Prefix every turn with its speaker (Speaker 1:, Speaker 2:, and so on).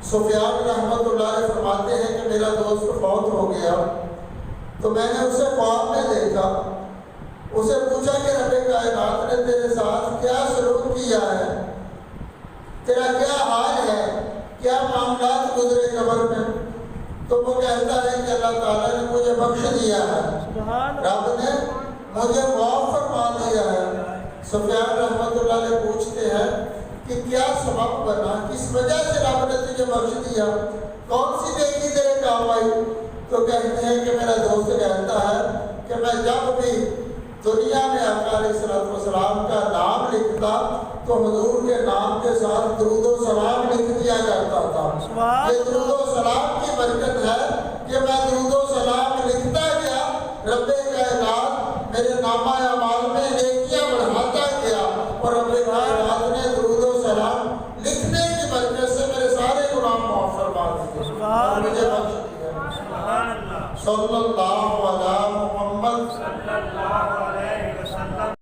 Speaker 1: سفیان رحمۃ اللہ علیہ فرماتے ہیں کہ میرا دوست فوت ہو گیا تو میں نے اسے خواب میں دیکھا، اسے پوچھا کہ رب کائنات نے تیرے ساتھ کیا سلوک کیا ہے، تیرا کیا حال ہے، کیا معاملات گزرے قبر میں؟ تو وہ کہتا ہے کہ اللہ تعالیٰ نے مجھے بخش دیا ہے، رب نے مجھے معاف فرما دیا ہے۔ سفیان رحمۃ اللہ علیہ پوچھتے ہیں کہ کیا سبب بنا، کس وجہ سے رب نے تجھے بخش دیا، کون سی نیکی تیرے کام آئی؟ تو کہتے ہیں کہ میرا دوست کہتا ہے کہ میں جب بھی دنیا میں آقا علیہ السلام کا نام لکھتا تو حضور کے نام کے ساتھ درود و سلام لکھ دیا کرتا تھا۔ یہ درود و سلام کی برکت ہے کہ میں درود و سلام لکھتا گیا، رب کائنات میرے نامہ اعمال میں نیکیاں بڑھاتا گیا، اور رب کائنات نے درود و سلام لکھنے کی برکت سے میرے سارے گناہ معاف فرما دیے اور مجھے بخش دیا۔ صلی اللہ علیہ